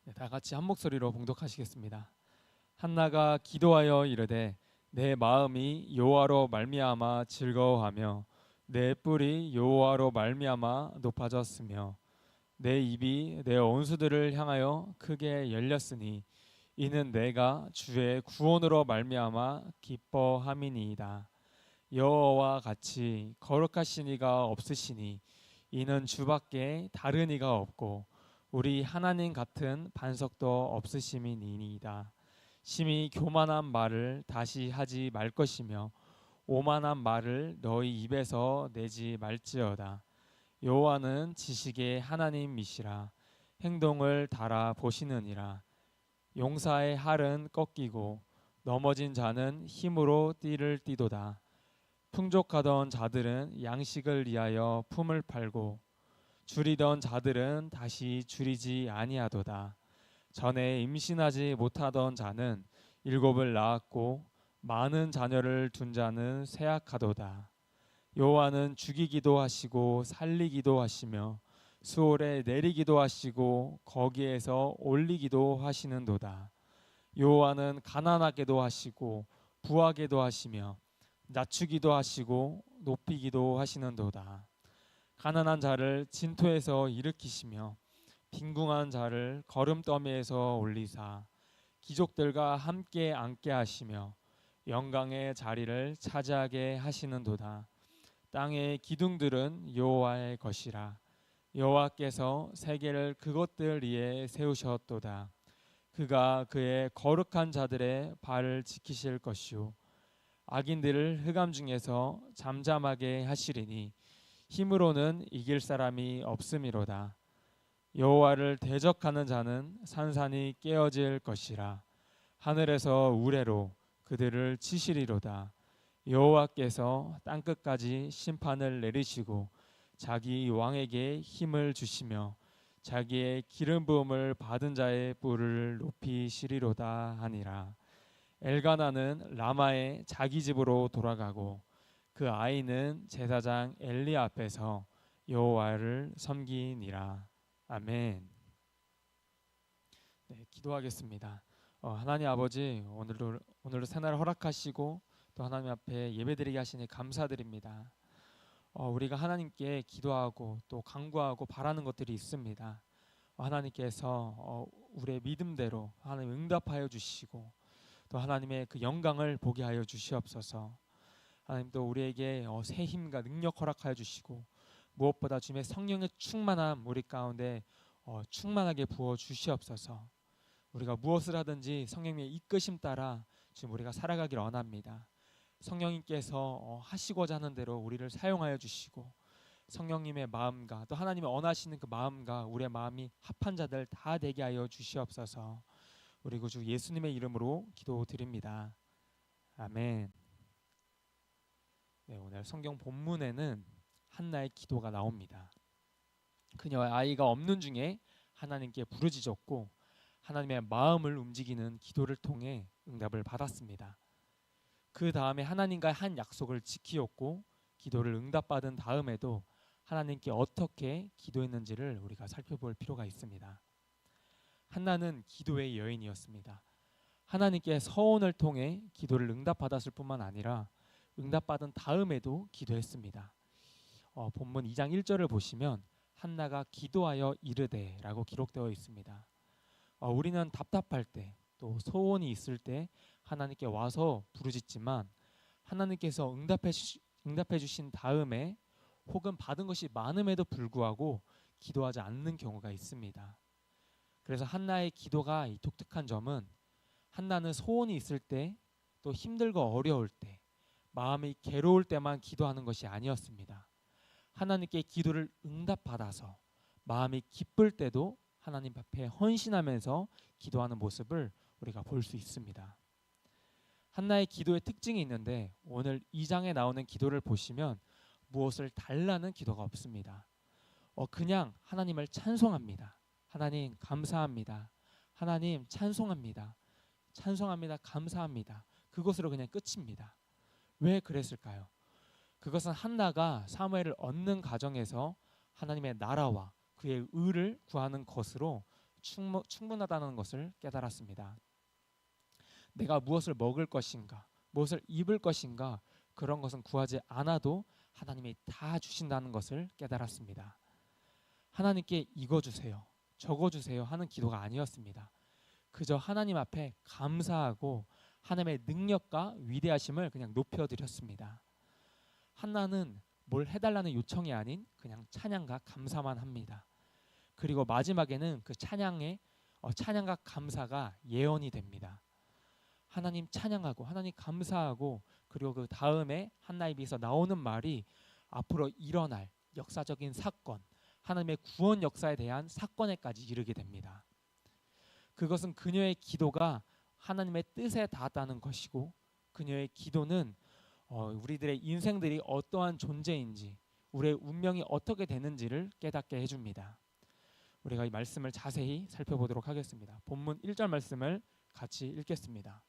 네, 다 같이 한 목소리로 봉독하시겠습니다. 한나가 기도하여 이르되 내 마음이 여호와로 말미암아 즐거워하며 내 뿔이 여호와로 말미암아 높아졌으며 내 입이 내 원수들을 향하여 크게 열렸으니 이는 내가 주의 구원으로 말미암아 기뻐함이니이다. 여호와와 같이 거룩하신 이가 없으시니 이는 주밖에 다른 이가 없고 우리 하나님 같은 반석도 없으심이니이다. 심히 교만한 말을 다시 하지 말 것이며 오만한 말을 너희 입에서 내지 말지어다. 여호와는 지식의 하나님이시라. 행동을 달아 보시느니라. 용사의 활은 꺾이고 넘어진 자는 힘으로 띠를 띠도다. 풍족하던 자들은 양식을 위하여 품을 팔고 줄이던 자들은 다시 줄이지 아니하도다. 전에 임신하지 못하던 자는 일곱을 낳았고 많은 자녀를 둔 자는 쇠약하도다. 여호와는 죽이기도 하시고 살리기도 하시며 수월에 내리기도 하시고 거기에서 올리기도 하시는도다. 여호와는 가난하게도 하시고 부하게도 하시며 낮추기도 하시고 높이기도 하시는도다. 가난한 자를 진토에서 일으키시며 빈궁한 자를 거름더미에서 올리사 귀족들과 함께 앉게 하시며 영광의 자리를 차지하게 하시는도다. 땅의 기둥들은 여호와의 것이라. 여호와께서 세계를 그것들 위에 세우셨도다. 그가 그의 거룩한 자들의 발을 지키실 것이요 악인들을 흑암 중에서 잠잠하게 하시리니 힘으로는 이길 사람이 없음이로다. 여호와를 대적하는 자는 산산이 깨어질 것이라. 하늘에서 우레로 그들을 치시리로다. 여호와께서 땅끝까지 심판을 내리시고 자기 왕에게 힘을 주시며 자기의 기름 부음을 받은 자의 뿔을 높이시리로다 하니라. 엘가나는 라마의 자기 집으로 돌아가고 그 아이는 제사장 엘리 앞에서 여호와를 섬기니라. 아멘. 네, 기도하겠습니다. 하나님 아버지, 오늘도 새날 허락하시고 또 하나님 앞에 예배드리게 하시니 감사드립니다. 우리가 하나님께 기도하고 또 간구하고 바라는 것들이 있습니다. 하나님께서 우리의 믿음대로 하나님 응답하여 주시고 또 하나님의 그 영광을 보게 하여 주시옵소서. 하나님 또 우리에게 새 힘과 능력 허락하여 주시고 무엇보다 주님의 성령의 충만함 우리 가운데 충만하게 부어 주시옵소서. 우리가 무엇을 하든지 성령님의 이끄심 따라 지금 우리가 살아가기를 원합니다. 성령님께서 하시고자 하는 대로 우리를 사용하여 주시고 성령님의 마음과 또 하나님의 원하시는 그 마음과 우리의 마음이 합한 자들 다 되게 하여 주시옵소서. 우리 구주 예수님의 이름으로 기도드립니다. 아멘. 네, 오늘 성경 본문에는 한나의 기도가 나옵니다. 그녀의 아이가 없는 중에 하나님께 부르짖었고 하나님의 마음을 움직이는 기도를 통해 응답을 받았습니다. 그 다음에 하나님과의 한 약속을 지키었고 기도를 응답받은 다음에도 하나님께 어떻게 기도했는지를 우리가 살펴볼 필요가 있습니다. 한나는 기도의 여인이었습니다. 하나님께 서원을 통해 기도를 응답받았을 뿐만 아니라 응답받은 다음에도 기도했습니다. 본문 2장 1절을 보시면 한나가 기도하여 이르되라고 기록되어 있습니다. 우리는 답답할 때 또 소원이 있을 때 하나님께 와서 부르짖지만 하나님께서 응답해 주신 다음에 혹은 받은 것이 많음에도 불구하고 기도하지 않는 경우가 있습니다. 그래서 한나의 기도가 이 독특한 점은 한나는 소원이 있을 때 또 힘들고 어려울 때 마음이 괴로울 때만 기도하는 것이 아니었습니다. 하나님께 기도를 응답받아서 마음이 기쁠 때도 하나님 앞에 헌신하면서 기도하는 모습을 우리가 볼 수 있습니다. 한나의 기도의 특징이 있는데 오늘 2장에 나오는 기도를 보시면 무엇을 달라는 기도가 없습니다. 그냥 하나님을 찬송합니다. 하나님 감사합니다. 하나님 찬송합니다. 찬송합니다. 감사합니다. 그것으로 그냥 끝입니다. 왜 그랬을까요? 그것은 한나가 사무엘을 얻는 과정에서 하나님의 나라와 그의 의를 구하는 것으로 충분하다는 것을 깨달았습니다. 내가 무엇을 먹을 것인가, 무엇을 입을 것인가, 그런 것은 구하지 않아도 하나님이 다 주신다는 것을 깨달았습니다. 하나님께 이거 주세요, 저거 주세요 하는 기도가 아니었습니다. 그저 하나님 앞에 감사하고 하나님의 능력과 위대하심을 그냥 높여드렸습니다. 한나는 뭘 해달라는 요청이 아닌 그냥 찬양과 감사만 합니다. 그리고 마지막에는 그 찬양과 감사가 예언이 됩니다. 하나님 찬양하고 하나님 감사하고, 그리고 그 다음에 한나의 입에서 나오는 말이 앞으로 일어날 역사적인 사건, 하나님의 구원 역사에 대한 사건에까지 이르게 됩니다. 그것은 그녀의 기도가 하나님의 뜻에 닿았다는 것이고, 그녀의 기도는 우리들의 인생들이 어떠한 존재인지, 우리의 운명이 어떻게 되는지를 깨닫게 해줍니다. 우리가 이 말씀을 자세히 살펴보도록 하겠습니다. 본문 1절 말씀을 같이 읽겠습니다.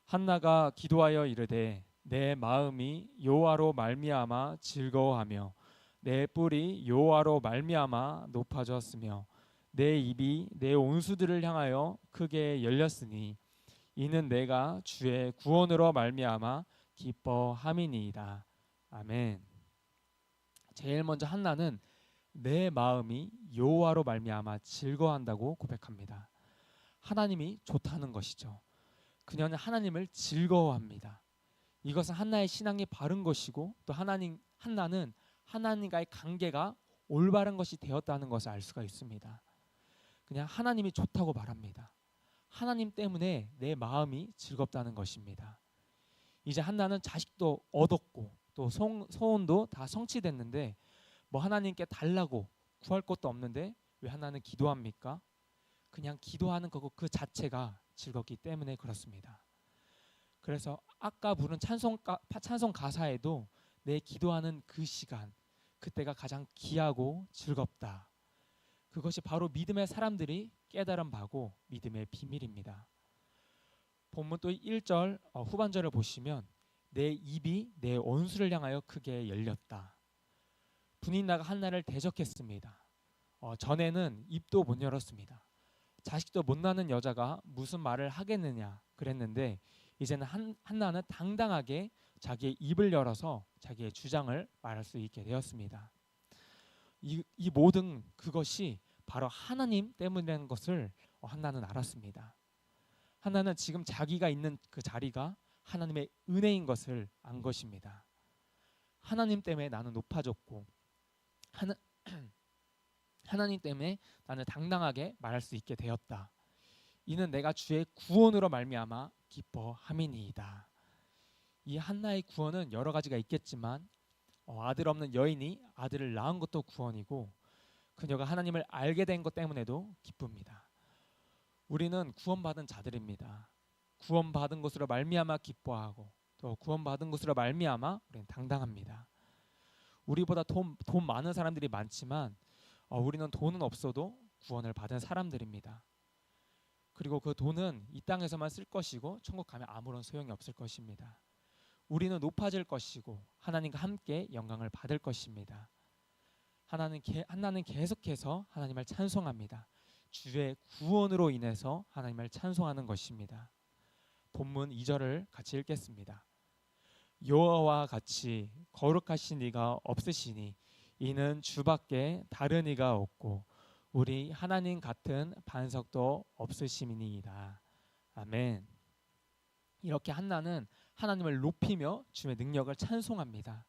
한나가 기도하여 이르되 내 마음이 여호와로 말미암아 즐거워하며 내 뿔이 여호와로 말미암아 높아졌으며 내 입이 내 온수들을 향하여 크게 열렸으니 이는 내가 주의 구원으로 말미암아 기뻐함이니이다. 아멘. 제일 먼저 한나는 내 마음이 여호와로 말미암아 즐거워한다고 고백합니다. 하나님이 좋다는 것이죠. 그녀는 하나님을 즐거워합니다. 이것은 한나의 신앙이 바른 것이고, 또 한나는 하나님과의 관계가 올바른 것이 되었다는 것을 알 수가 있습니다. 그냥 하나님이 좋다고 말합니다. 하나님 때문에 내 마음이 즐겁다는 것입니다. 이제 한나는 자식도 얻었고 또 소원도 다 성취됐는데 뭐 하나님께 달라고 구할 것도 없는데 왜 한나는 기도합니까? 그냥 기도하는 거고 그 자체가 즐겁기 때문에 그렇습니다. 그래서 아까 부른 찬송 가사에도 내 기도하는 그 시간, 그때가 가장 귀하고 즐겁다. 그것이 바로 믿음의 사람들이 깨달은 바고 믿음의 비밀입니다. 본문 또 1절 후반절을 보시면 내 입이 내 원수를 향하여 크게 열렸다. 분인나가 한나를 대적했습니다. 전에는 입도 못 열었습니다. 자식도 못 낳는 여자가 무슨 말을 하겠느냐 그랬는데, 이제는 한나는 당당하게 자기의 입을 열어서 자기의 주장을 말할 수 있게 되었습니다. 이 모든 그것이 바로 하나님 때문이라는 것을 한나는 알았습니다. 한나는 지금 자기가 있는 그 자리가 하나님의 은혜인 것을 안 것입니다. 하나님 때문에 나는 높아졌고 하나님 때문에 나는 당당하게 말할 수 있게 되었다. 이는 내가 주의 구원으로 말미암아 기뻐함이니이다. 이 한나의 구원은 여러 가지가 있겠지만 아들 없는 여인이 아들을 낳은 것도 구원이고, 그녀가 하나님을 알게 된 것 때문에도 기쁩니다. 우리는 구원받은 자들입니다. 구원받은 것으로 말미암아 기뻐하고 또 구원받은 것으로 말미암아 우리는 당당합니다. 우리보다 돈 많은 사람들이 많지만 우리는 돈은 없어도 구원을 받은 사람들입니다. 그리고 그 돈은 이 땅에서만 쓸 것이고 천국 가면 아무런 소용이 없을 것입니다. 우리는 높아질 것이고 하나님과 함께 영광을 받을 것입니다. 한나는 계속해서 하나님을 찬송합니다. 주의 구원으로 인해서 하나님을 찬송하는 것입니다. 본문 2절을 같이 읽겠습니다. 여호와와 같이 거룩하신 이가 없으시니 이는 주밖에 다른 이가 없고 우리 하나님 같은 반석도 없으심이니이다. 아멘. 이렇게 한나는 하나님을 높이며 주의 능력을 찬송합니다.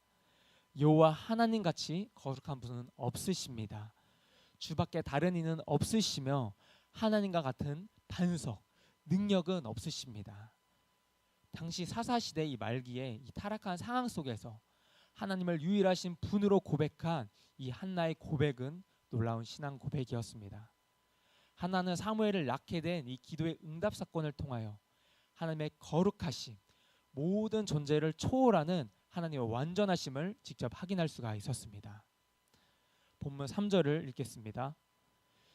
여호와 하나님 같이 거룩한 분은 없으십니다. 주밖에 다른 이는 없으시며 하나님과 같은 반석, 능력은 없으십니다. 당시 사사시대 이 말기에 이 타락한 상황 속에서 하나님을 유일하신 분으로 고백한 이 한나의 고백은 놀라운 신앙 고백이었습니다. 한나는 사무엘을 낳게 된 이 기도의 응답 사건을 통하여 하나님의 거룩하심, 모든 존재를 초월하는 하나님의 완전하심을 직접 확인할 수가 있었습니다. 본문 3절을 읽겠습니다.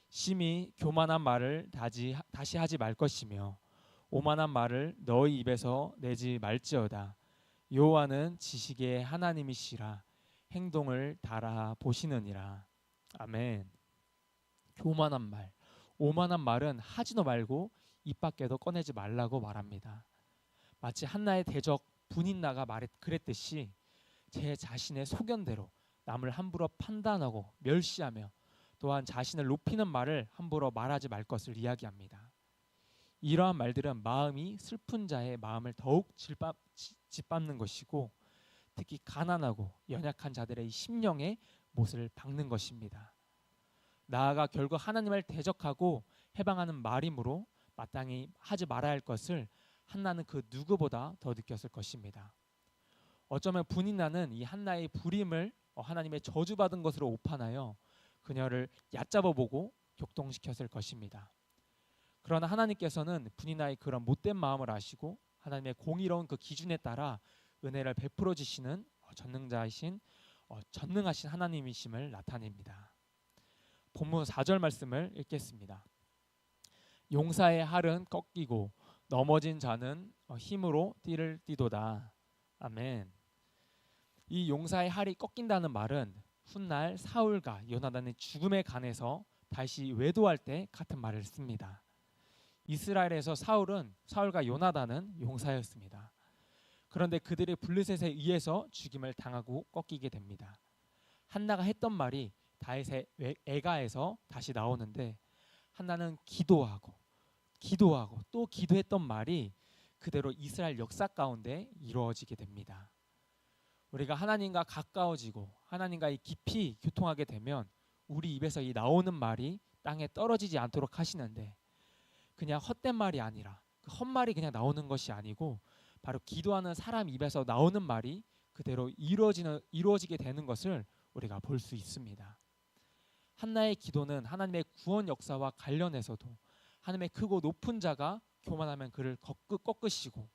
심히 교만한 말을 다시 하지 말 것이며 오만한 말을 너희 입에서 내지 말지어다. 여호와는 지식의 하나님이시라 행동을 달아 보시느니라. 아멘. 교만한 말, 오만한 말은 하지도 말고 입 밖에도 꺼내지 말라고 말합니다. 마치 한나의 대적 분인나가 그랬듯이 제 자신의 소견대로 남을 함부로 판단하고 멸시하며 또한 자신을 높이는 말을 함부로 말하지 말 것을 이야기합니다. 이러한 말들은 마음이 슬픈 자의 마음을 더욱 짓밟는 것이고 특히 가난하고 연약한 자들의 심령에 못을 박는 것입니다. 나아가 결국 하나님을 대적하고 해방하는 말이므로 마땅히 하지 말아야 할 것을 한나는 그 누구보다 더 느꼈을 것입니다. 어쩌면 분인나는 이 한나의 불임을 하나님의 저주받은 것으로 오판하여 그녀를 얕잡아보고 격동시켰을 것입니다. 그러나 하나님께서는 분인나의 그런 못된 마음을 아시고 하나님의 공의로운 그 기준에 따라 은혜를 베풀어 주시는 전능하신 하나님이심을 나타냅니다. 본문 4절 말씀을 읽겠습니다. 용사의 할은 꺾이고 넘어진 자는 힘으로 띠를 띠도다. 아멘. 이 용사의 할이 꺾인다는 말은 훗날 사울과 요나단의 죽음에 관해서 다시 외도할 때 같은 말을 씁니다. 이스라엘에서 사울과 요나단은 용사였습니다. 그런데 그들이 블레셋에 의해서 죽임을 당하고 꺾이게 됩니다. 한나가 했던 말이 다윗의 애가에서 다시 나오는데 한나는 기도하고 또 기도했던 말이 그대로 이스라엘 역사 가운데 이루어지게 됩니다. 우리가 하나님과 가까워지고 하나님과 깊이 교통하게 되면 우리 입에서 이 나오는 말이 땅에 떨어지지 않도록 하시는데 그냥 헛된 말이 아니라 그 헛말이 그냥 나오는 것이 아니고 바로 기도하는 사람 입에서 나오는 말이 그대로 이루어지게 되는 것을 우리가 볼 수 있습니다. 한나의 기도는 하나님의 구원 역사와 관련해서도 하나님의 크고 높은 자가 교만하면 그를 꺾으시고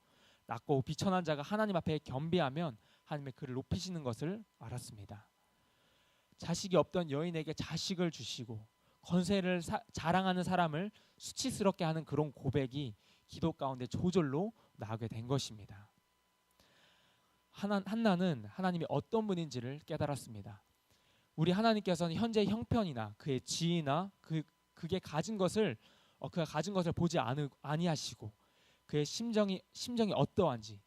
낮고 비천한 자가 하나님 앞에 겸비하면 하나님의 그를 높이시는 것을 알았습니다. 자식이 없던 여인에게 자식을 주시고 권세를 자랑하는 사람을 수치스럽게 하는 그런 고백이 기도 가운데 저절로 나오게 된 것입니다. 한나는 하나님이 어떤 분인지를 깨달았습니다. 우리 하나님께서는 현재 형편이나 그의 지위나 그가 가진 것을 보지 아니하시고 그의 심정이 어떠한지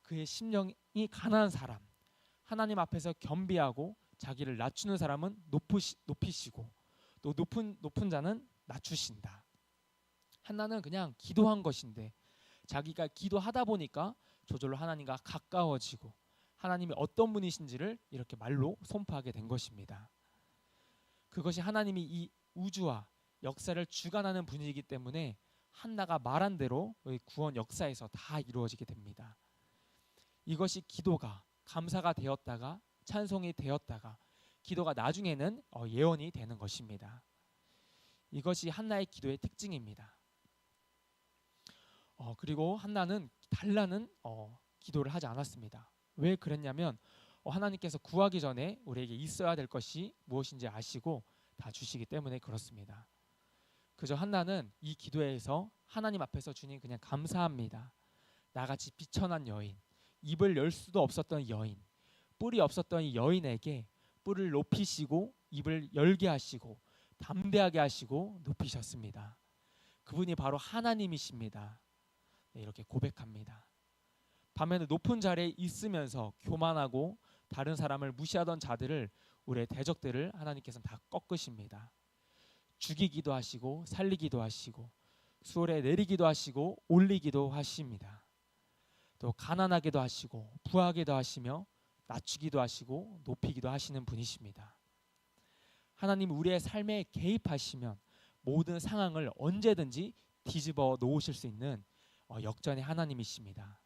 그의 심령이 가난한 사람 하나님 앞에서 겸비하고 자기를 낮추는 사람은 높이시고 또 높은 자는 낮추신다. 한나는 그냥 기도한 것인데 자기가 기도하다 보니까 저절로 하나님과 가까워지고 하나님이 어떤 분이신지를 이렇게 말로 선포하게 된 것입니다. 그것이 하나님이 이 우주와 역사를 주관하는 분이기 때문에 한나가 말한 대로 구원 역사에서 다 이루어지게 됩니다. 이것이 기도가 감사가 되었다가 찬송이 되었다가 기도가 나중에는 예언이 되는 것입니다. 이것이 한나의 기도의 특징입니다. 그리고 한나는 달라는 기도를 하지 않았습니다. 왜 그랬냐면 하나님께서 구하기 전에 우리에게 있어야 될 것이 무엇인지 아시고 다 주시기 때문에 그렇습니다. 그저 한나는 이 기도에서 하나님 앞에서 주님 그냥 감사합니다. 나같이 비천한 여인, 입을 열 수도 없었던 여인, 뿔이 없었던 이 여인에게 뿔을 높이시고 입을 열게 하시고 담대하게 하시고 높이셨습니다. 그분이 바로 하나님이십니다. 네, 이렇게 고백합니다. 밤에는 높은 자리에 있으면서 교만하고 다른 사람을 무시하던 자들을 우리의 대적들을 하나님께서는 다 꺾으십니다. 죽이기도 하시고 살리기도 하시고 수월에 내리기도 하시고 올리기도 하십니다. 또 가난하게도 하시고 부하게도 하시며 낮추기도 하시고 높이기도 하시는 분이십니다. 하나님 우리의 삶에 개입하시면 모든 상황을 언제든지 뒤집어 놓으실 수 있는 역전의 하나님이십니다.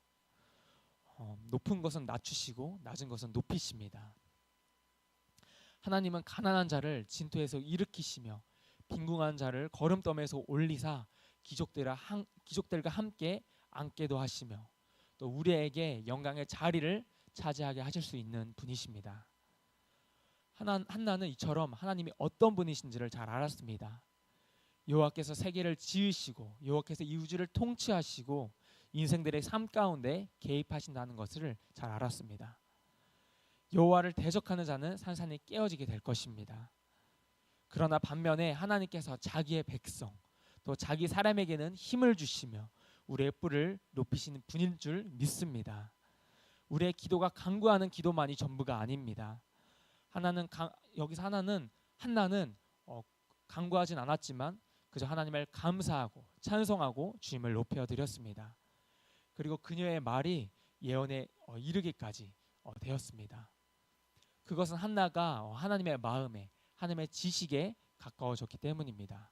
높은 것은 낮추시고 낮은 것은 높이십니다. 하나님은 가난한 자를 진토에서 일으키시며 빈궁한 자를 거름더미에서 올리사 기족들과 함께 앉게도 하시며 또 우리에게 영광의 자리를 차지하게 하실 수 있는 분이십니다. 한나는 이처럼 하나님이 어떤 분이신지를 잘 알았습니다. 여호와께서 세계를 지으시고 여호와께서 이 우주를 통치하시고 인생들의 삶 가운데 개입하신다는 것을 잘 알았습니다. 여호와를 대적하는 자는 산산이 깨어지게 될 것입니다. 그러나 반면에 하나님께서 자기의 백성 또 자기 사람에게는 힘을 주시며 우리의 뿔을 높이시는 분인 줄 믿습니다. 우리의 기도가 간구하는 기도만이 전부가 아닙니다. 여기서 한나는 간구하진 않았지만 그저 하나님을 감사하고 찬송하고 주님을 높여 드렸습니다. 그리고 그녀의 말이 예언에 이르기까지 되었습니다. 그것은 한나가 하나님의 마음에, 하나님의 지식에 가까워졌기 때문입니다.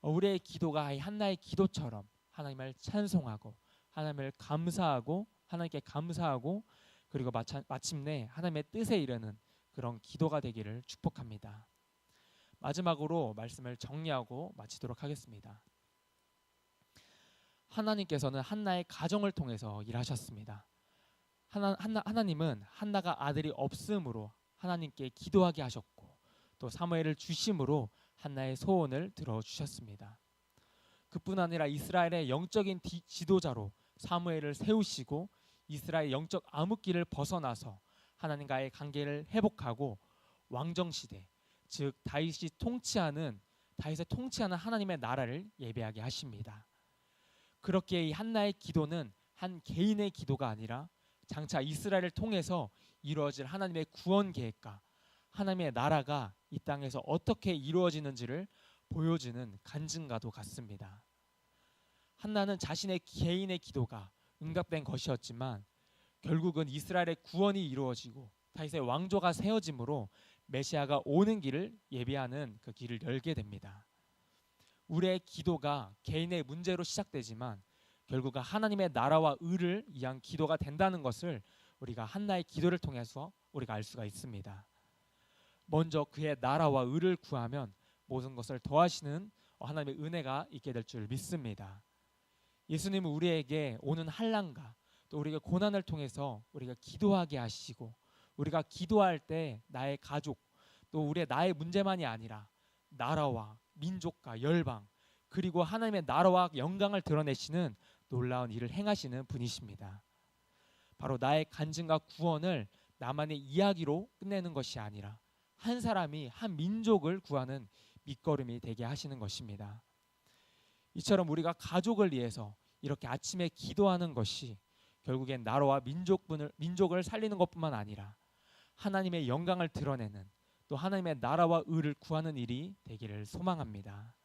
우리의 기도가 이 한나의 기도처럼 하나님을 찬송하고 하나님을 감사하고 하나님께 감사하고 그리고 마침내 하나님의 뜻에 이르는 그런 기도가 되기를 축복합니다. 마지막으로 말씀을 정리하고 마치도록 하겠습니다. 하나님께서는 한나의 가정을 통해서 일하셨습니다. 하나님은 한나가 아들이 없음으로 하나님께 기도하게 하셨고 또 사무엘을 주심으로 한나의 소원을 들어주셨습니다. 그뿐 아니라 이스라엘의 영적인 지도자로 사무엘을 세우시고 이스라엘 영적 암흑기를 벗어나서 하나님과의 관계를 회복하고 왕정시대, 즉 다윗의 통치하는 하나님의 나라를 예배하게 하십니다. 그렇게 이 한나의 기도는 한 개인의 기도가 아니라 장차 이스라엘을 통해서 이루어질 하나님의 구원 계획과 하나님의 나라가 이 땅에서 어떻게 이루어지는지를 보여주는 간증과도 같습니다. 한나는 자신의 개인의 기도가 응답된 것이었지만 결국은 이스라엘의 구원이 이루어지고 다윗의 왕조가 세워짐으로 메시아가 오는 길을 예비하는 그 길을 열게 됩니다. 우리의 기도가 개인의 문제로 시작되지만 결국은 하나님의 나라와 의를 위한 기도가 된다는 것을 우리가 한나의 기도를 통해서 우리가 알 수가 있습니다. 먼저 그의 나라와 의를 구하면 모든 것을 더하시는 하나님의 은혜가 있게 될 줄 믿습니다. 예수님은 우리에게 오는 환난과 또 우리가 고난을 통해서 우리가 기도하게 하시고 우리가 기도할 때 나의 가족 또 나의 문제만이 아니라 나라와 민족과 열방 그리고 하나님의 나라와 영광을 드러내시는 놀라운 일을 행하시는 분이십니다. 바로 나의 간증과 구원을 나만의 이야기로 끝내는 것이 아니라 한 사람이 한 민족을 구하는 밑거름이 되게 하시는 것입니다. 이처럼 우리가 가족을 위해서 이렇게 아침에 기도하는 것이 결국엔 나라와 민족을 살리는 것뿐만 아니라 하나님의 영광을 드러내는 또 하나님의 나라와 의를 구하는 일이 되기를 소망합니다.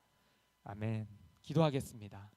아멘. 기도하겠습니다.